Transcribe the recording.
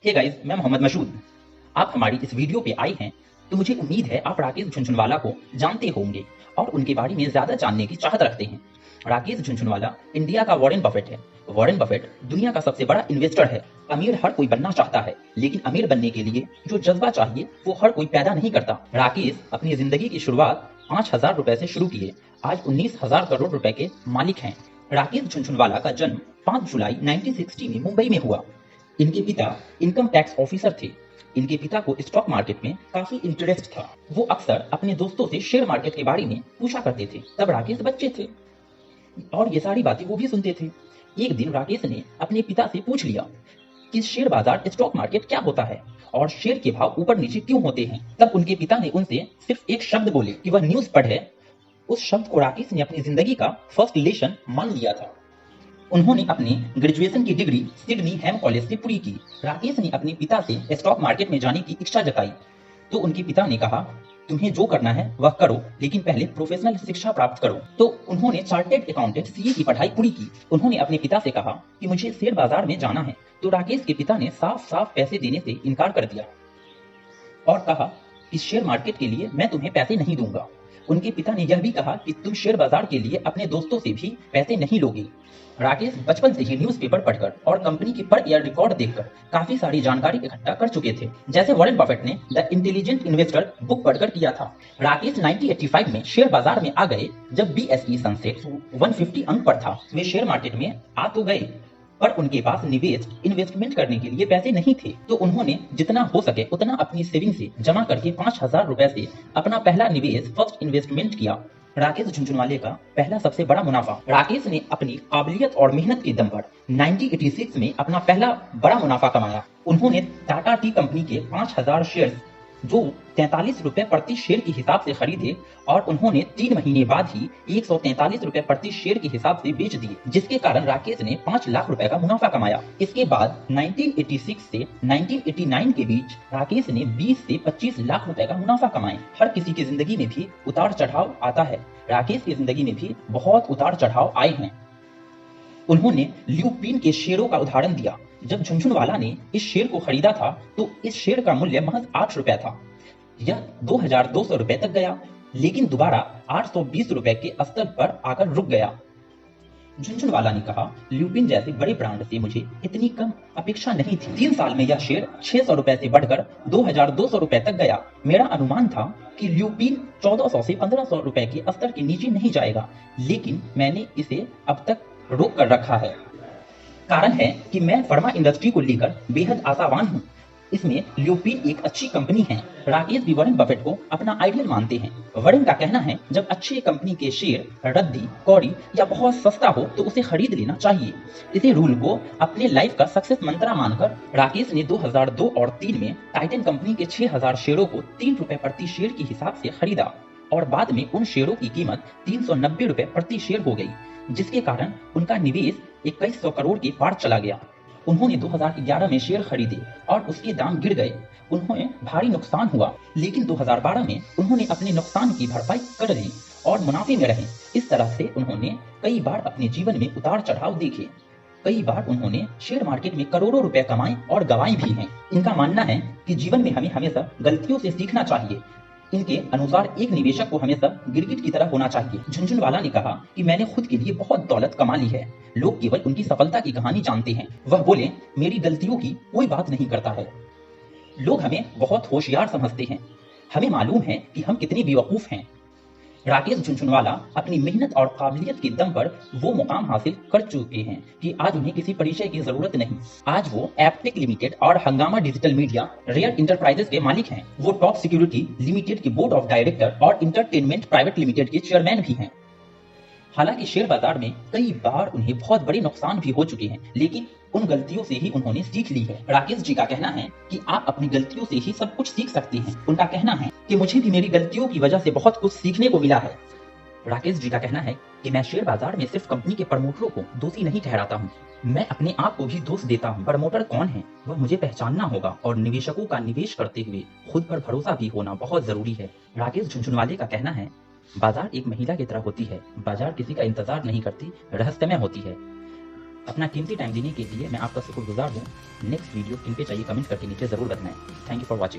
Hey guys, मैं मोहम्मद मशहूद। आप हमारी इस वीडियो पे आए हैं तो मुझे उम्मीद है आप राकेश झुनझुनवाला को जानते होंगे और उनके बारे में ज्यादा जानने की चाहत रखते हैं। राकेश झुनझुनवाला इंडिया का वॉरेन बफेट है। वॉरेन बफेट दुनिया का सबसे बड़ा इन्वेस्टर है। अमीर हर कोई बनना चाहता है, लेकिन अमीर बनने के लिए जो जज्बा चाहिए वो हर कोई पैदा नहीं करता। राकेश अपनी जिंदगी की शुरुआत 5,000 रुपए से शुरू किए। आज 19,000 करोड़ रुपए के मालिक हैं। राकेश झुनझुनवाला का जन्म 5 जुलाई 1960 में मुंबई में हुआ। इनके पिता इनकम टैक्स ऑफिसर थे। इनके पिता को स्टॉक मार्केट में काफी इंटरेस्ट था। वो अक्सर अपने दोस्तों से शेयर मार्केट के बारे में पूछा करते थे। तब राकेश बच्चे थे और ये सारी बातें वो भी सुनते थे। एक दिन राकेश ने अपने पिता से पूछ लिया कि शेयर बाजार स्टॉक मार्केट क्या होता है और शेयर के भाव ऊपर नीचे क्यों होते हैं। तब उनके पिता ने उनसे सिर्फ एक शब्द बोले कि वह न्यूज पढ़े। उस शब्द को राकेश ने अपनी जिंदगी का फर्स्ट लेसन मान लिया था। उन्होंने अपनी ग्रेजुएशन की डिग्री सिडनी हैम कॉलेज से पूरी की। राकेश ने अपने पिता से स्टॉक मार्केट में जाने की इच्छा जताई तो उनके पिता ने कहा, तुम्हें जो करना है वह करो, लेकिन पहले प्रोफेशनल शिक्षा प्राप्त करो। तो उन्होंने चार्टेड अकाउंटेंट सीए की पढ़ाई पूरी की। उन्होंने अपने पिता से कहा कि मुझे शेयर बाजार में जाना है, तो राकेश के पिता ने साफ साफ पैसे देने से इनकार कर दिया और कहा कि शेयर मार्केट के लिए मैं तुम्हें पैसे नहीं दूंगा। उनके पिता ने यह भी कहा कि तुम शेयर बाजार के लिए अपने दोस्तों से भी पैसे नहीं लोगे। राकेश बचपन से ही न्यूज़पेपर पढ़कर और कंपनी की पर ईयर रिकॉर्ड देखकर काफी सारी जानकारी इकट्ठा कर चुके थे, जैसे वॉरेन बफेट ने द इंटेलिजेंट इन्वेस्टर बुक पढ़कर किया था। राकेश 1985 में शेयर बाजार में आ गए जब बीएसई सेंसेक्स 150 अंक पर था। वे शेयर मार्केट में आ तो गए पर उनके पास इन्वेस्टमेंट करने के लिए पैसे नहीं थे, तो उन्होंने जितना हो सके उतना अपनी सेविंग से जमा करके 5,000 रुपए से अपना पहला निवेश फर्स्ट इन्वेस्टमेंट किया। राकेश झुनझुनवाले का पहला सबसे बड़ा मुनाफा। राकेश ने अपनी काबिलियत और मेहनत के दम पर 1986 में अपना पहला बड़ा मुनाफा कमाया। उन्होंने टाटा टी कंपनी के 5,000 शेयर जो 43 रुपए प्रति शेयर के हिसाब से खरीदे और उन्होंने 3 महीने बाद ही 143 रुपए प्रति शेयर के हिसाब से बेच दिए, जिसके कारण राकेश ने 5 लाख रुपए का मुनाफा कमाया। इसके बाद 1986 से 1989 के बीच राकेश ने 20 से 25 लाख रुपए का मुनाफा कमाया। हर किसी की जिंदगी में भी उतार चढ़ाव आता है। राकेश की जिंदगी में भी बहुत उतार चढ़ाव आए हैं। उन्होंने ल्यूपिन के शेयरों का उदाहरण दिया। जब झुनझुनवाला ने इस शेयर को खरीदा था तो इस शेयर का मूल्य महज 8 रुपए था। यह 2,200 रुपए तक गया, लेकिन दोबारा 820 रुपए के स्तर पर आकर रुक गया। झुनझुनवाला ने कहा, ल्यूपिन जैसे बड़े ब्रांड से मुझे इतनी कम अपेक्षा नहीं थी। 3 साल में यह शेयर 600 रुपए से बढ़कर 2,200 रुपए तक गया। मेरा अनुमान था कि ल्यूपिन 1,400 से 1,500 रुपए के स्तर के नीचे नहीं जाएगा, लेकिन मैंने इसे अब तक रोक कर रखा है। कारण है कि मैं फार्मा इंडस्ट्री को लेकर बेहद आशावान हूँ। इसमें ल्यूपिन एक अच्छी कंपनी है। राकेश भी वॉरेन बफेट को अपना आइडियल मानते हैं। वॉरेन का कहना है, जब अच्छी कंपनी के शेयर रद्दी कौड़ी या बहुत सस्ता हो तो उसे खरीद लेना चाहिए। इसी रूल को अपने लाइफ का सक्सेस मंत्रा मानकर राकेश ने 2002 और 3 में टाइटन कंपनी के 6,000 शेयरों को 3 रुपए प्रति शेयर के हिसाब से खरीदा और बाद में उन शेयरों की कीमत 390 रुपए प्रति शेयर हो गई, जिसके कारण उनका निवेश 2100 करोड़ के पार चला गया। उन्होंने 2011 में शेयर खरीदे और उसके दाम गिर गए। उन्हें भारी नुकसान हुआ, लेकिन 2012 में उन्होंने अपने नुकसान की भरपाई कर ली और मुनाफे में रहे। इस तरह से उन्होंने कई बार अपने जीवन में उतार चढ़ाव देखे। कई बार उन्होंने शेयर मार्केट में करोड़ों रुपए कमाए और गंवाए भी हैं। इनका मानना है कि जीवन में हमें हमेशा गलतियों से सीखना चाहिए। इनके अनुसार एक निवेशक को हमेशा गिरगिट की तरह होना चाहिए। झुनझुनवाला ने कहा कि मैंने खुद के लिए बहुत दौलत कमा ली है, लोग केवल उनकी सफलता की कहानी जानते हैं। वह बोले, मेरी गलतियों की कोई बात नहीं करता है। लोग हमें बहुत होशियार समझते हैं, हमें मालूम है कि हम कितने बेवकूफ हैं। राकेश झुनझुनवाला अपनी मेहनत और काबिलियत के दम पर वो मुकाम हासिल कर चुके हैं कि आज उन्हें किसी परिचय की जरूरत नहीं। आज वो एप्टेक लिमिटेड और हंगामा डिजिटल मीडिया रेयर इंटरप्राइजेस के मालिक हैं। वो टॉप सिक्योरिटी लिमिटेड के बोर्ड ऑफ डायरेक्टर और इंटरटेनमेंट प्राइवेट लिमिटेड के चेयरमैन भी हैं। हालांकि शेयर बाजार में कई बार उन्हें बहुत बड़े नुकसान भी हो चुके हैं, लेकिन उन गलतियों से ही उन्होंने सीख ली है। राकेश जी का कहना है कि आप अपनी गलतियों से ही सब कुछ सीख सकते हैं। उनका कहना है कि मुझे भी मेरी गलतियों की वजह से बहुत कुछ सीखने को मिला है। राकेश जी का कहना है कि मैं शेयर बाजार में सिर्फ कंपनी के प्रमोटरों को दोषी नहीं ठहराता हूँ, मैं अपने आप को भी दोष देता हूँ। प्रमोटर कौन है वह मुझे पहचानना होगा और निवेशकों का निवेश करते हुए खुद पर भरोसा भी होना बहुत जरूरी है। राकेश झुनझुनवाले का कहना है, बाजार एक महिला की तरह होती है। बाजार किसी का इंतजार नहीं करती, रहस्यमय होती है। अपना कीमती टाइम देने के लिए मैं आपका शुक्रगुजार हूँ। नेक्स्ट वीडियो किन पे चाहिए कमेंट करके नीचे ज़रूर बताएं। Thank you for watching.